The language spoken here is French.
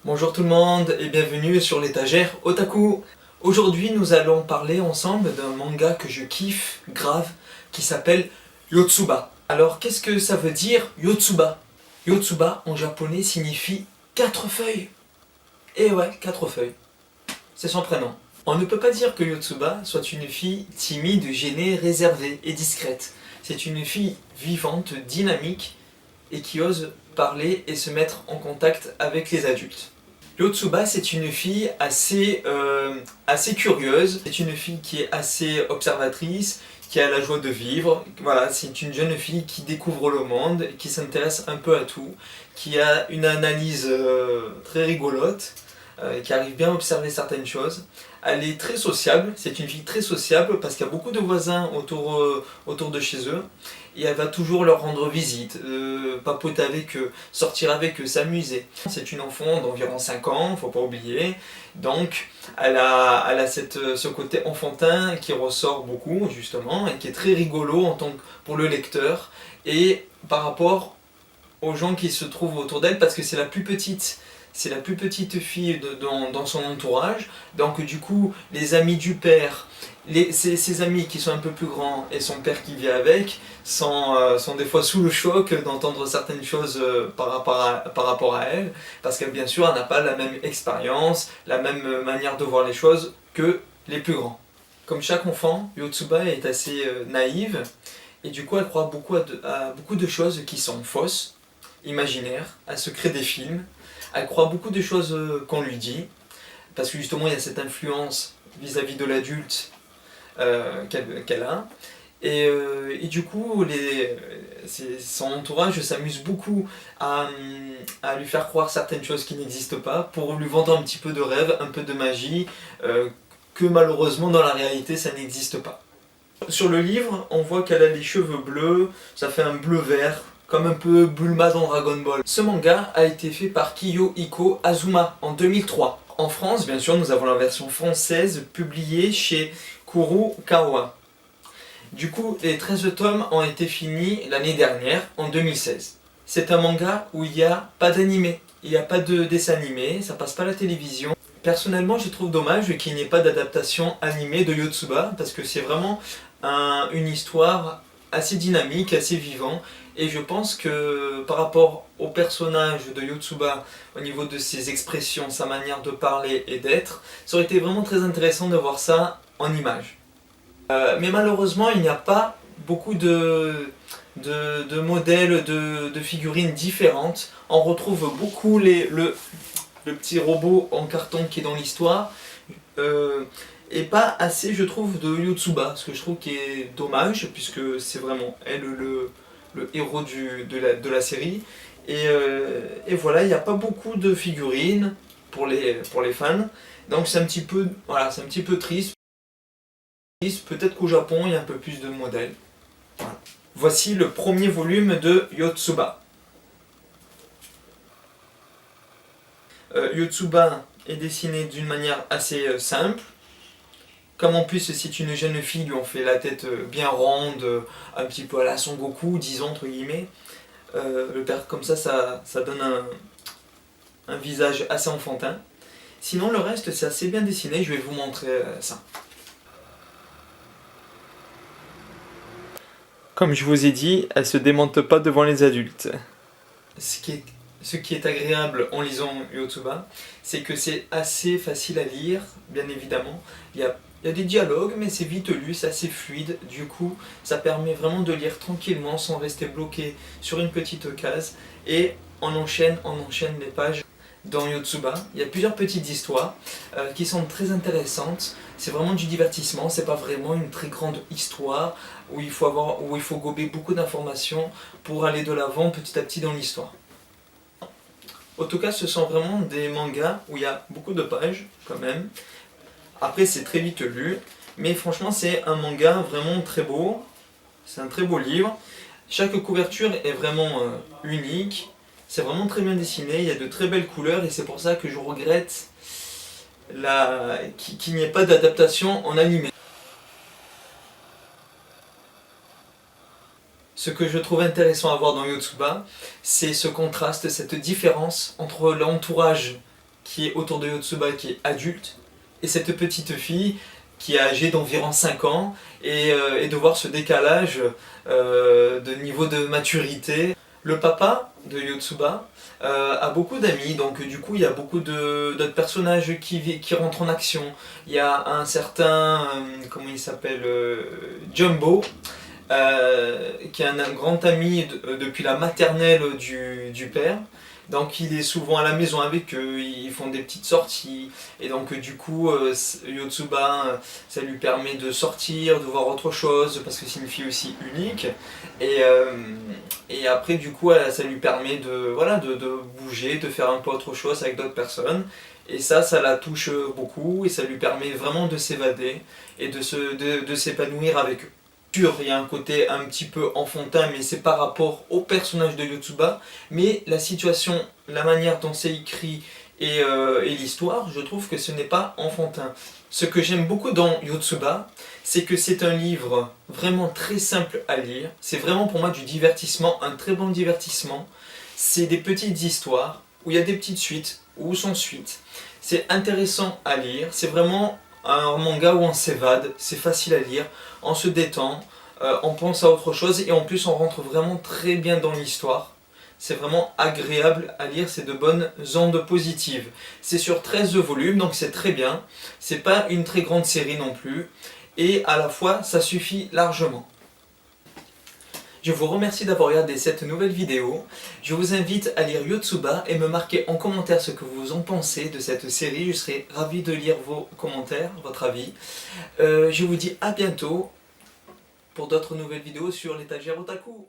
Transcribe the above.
Bonjour tout le monde et bienvenue sur l'étagère Otaku. Aujourd'hui nous allons parler ensemble d'un manga que je kiffe grave qui s'appelle Yotsuba. Alors qu'est-ce que ça veut dire Yotsuba? Yotsuba en japonais signifie 4 feuilles. Et ouais, 4 feuilles. C'est son prénom. On ne peut pas dire que Yotsuba soit une fille timide, gênée, réservée et discrète. C'est une fille vivante, dynamique et qui ose parler et se mettre en contact avec les adultes. Yotsuba, c'est une fille assez curieuse, c'est une fille qui est assez observatrice, qui a la joie de vivre. Voilà, c'est une jeune fille qui découvre le monde, qui s'intéresse un peu à tout, qui a une analyse très rigolote, qui arrive bien à observer certaines choses. Elle est très sociable, c'est une fille très sociable parce qu'il y a beaucoup de voisins autour de chez eux et elle va toujours leur rendre visite, papoter avec eux, sortir avec eux, s'amuser. C'est une enfant d'environ 5 ans, faut pas oublier, donc elle a ce côté enfantin qui ressort beaucoup justement et qui est très rigolo pour le lecteur et par rapport aux gens qui se trouvent autour d'elle parce que c'est la plus petite. C'est la plus petite fille dans son entourage, donc du coup les amis du père, ses amis qui sont un peu plus grands et son père qui vit avec sont des fois sous le choc d'entendre certaines choses par rapport à elle, parce que bien sûr elle n'a pas la même expérience, la même manière de voir les choses que les plus grands. Comme chaque enfant, Yotsuba est assez naïve et du coup elle croit beaucoup à beaucoup de choses qui sont fausses, imaginaires, elle se crée des films. Elle croit beaucoup de choses qu'on lui dit, parce que justement il y a cette influence vis-à-vis de l'adulte qu'elle a. Et du coup, son entourage s'amuse beaucoup à lui faire croire certaines choses qui n'existent pas, pour lui vendre un petit peu de rêve, un peu de magie, que malheureusement dans la réalité ça n'existe pas. Sur le livre, on voit qu'elle a les cheveux bleus, ça fait un bleu-vert, comme un peu Bulma dans Dragon Ball. Ce manga a été fait par Kiyohiko Azuma en 2003. En France, bien sûr, nous avons la version française publiée chez Kurokawa. Du coup, les 13 tomes ont été finis l'année dernière, en 2016. C'est un manga où il n'y a pas d'animé, il n'y a pas de dessin animé, ça passe pas à la télévision. Personnellement, je trouve dommage qu'il n'y ait pas d'adaptation animée de Yotsuba, parce que c'est vraiment une histoire assez dynamique, assez vivant, et je pense que par rapport au personnage de Yotsuba, au niveau de ses expressions, sa manière de parler et d'être, ça aurait été vraiment très intéressant de voir ça en images. Mais malheureusement, il n'y a pas beaucoup de modèles de figurines différentes. On retrouve beaucoup le petit robot en carton qui est dans l'histoire. Et pas assez, je trouve, de Yotsuba, ce que je trouve qui est dommage, puisque c'est vraiment elle le héros de la série. Et voilà, il n'y a pas beaucoup de figurines pour les fans, donc c'est un petit peu, voilà, c'est un petit peu triste. Peut-être qu'au Japon, il y a un peu plus de modèles. Voilà. Voici le premier volume de Yotsuba. Yotsuba est dessiné d'une manière assez simple. Comme en plus c'est une jeune fille, lui on fait la tête bien ronde, un petit peu à la Son Goku, disons entre guillemets. Le père comme ça donne un visage assez enfantin. Sinon le reste c'est assez bien dessiné, je vais vous montrer ça. Comme je vous ai dit, elle se démonte pas devant les adultes. Ce qui est agréable en lisant Yotsuba, c'est que c'est assez facile à lire, bien évidemment. Il y a des dialogues, mais c'est vite lu, c'est assez fluide. Du coup, ça permet vraiment de lire tranquillement sans rester bloqué sur une petite case. Et on enchaîne les pages dans Yotsuba. Il y a plusieurs petites histoires qui sont très intéressantes. C'est vraiment du divertissement, c'est pas vraiment une très grande histoire où il faut gober beaucoup d'informations pour aller de l'avant petit à petit dans l'histoire. En tout cas, ce sont vraiment des mangas où il y a beaucoup de pages quand même. Après, c'est très vite lu, mais franchement, c'est un manga vraiment très beau. C'est un très beau livre. Chaque couverture est vraiment unique. C'est vraiment très bien dessiné, il y a de très belles couleurs et c'est pour ça que je regrette qu'il n'y ait pas d'adaptation en animé. Ce que je trouve intéressant à voir dans Yotsuba, c'est ce contraste, cette différence entre l'entourage qui est autour de Yotsuba qui est adulte, et cette petite fille qui est âgée d'environ 5 ans, et de voir ce décalage de niveau de maturité. Le papa de Yotsuba a beaucoup d'amis, donc du coup il y a beaucoup d'autres personnages qui rentrent en action. Il y a un certain, comment il s'appelle, Jumbo, qui est un grand ami depuis la maternelle du père. Donc il est souvent à la maison avec eux, ils font des petites sorties, et donc du coup Yotsuba, ça lui permet de sortir, de voir autre chose, parce que c'est une fille aussi unique, et après du coup ça lui permet voilà, de bouger, de faire un peu autre chose avec d'autres personnes, et ça la touche beaucoup, et ça lui permet vraiment de s'évader, et de s'épanouir avec eux. Il y a un côté un petit peu enfantin, mais c'est par rapport au personnage de Yotsuba, mais la situation, la manière dont c'est écrit et l'histoire, je trouve que ce n'est pas enfantin. Ce que j'aime beaucoup dans Yotsuba, c'est que c'est un livre vraiment très simple à lire, c'est vraiment pour moi du divertissement, un très bon divertissement. C'est des petites histoires, où il y a des petites suites, ou sans suite. C'est intéressant à lire, c'est vraiment un manga où on s'évade, c'est facile à lire, on se détend, on pense à autre chose, et en plus on rentre vraiment très bien dans l'histoire. C'est vraiment agréable à lire, c'est de bonnes ondes positives. C'est sur 13 volumes, donc c'est très bien. C'est pas une très grande série non plus, et à la fois ça suffit largement. Je vous remercie d'avoir regardé cette nouvelle vidéo. Je vous invite à lire Yotsuba et me marquer en commentaire ce que vous en pensez de cette série. Je serai ravi de lire vos commentaires, votre avis. Je vous dis à bientôt pour d'autres nouvelles vidéos sur l'étagère Otaku.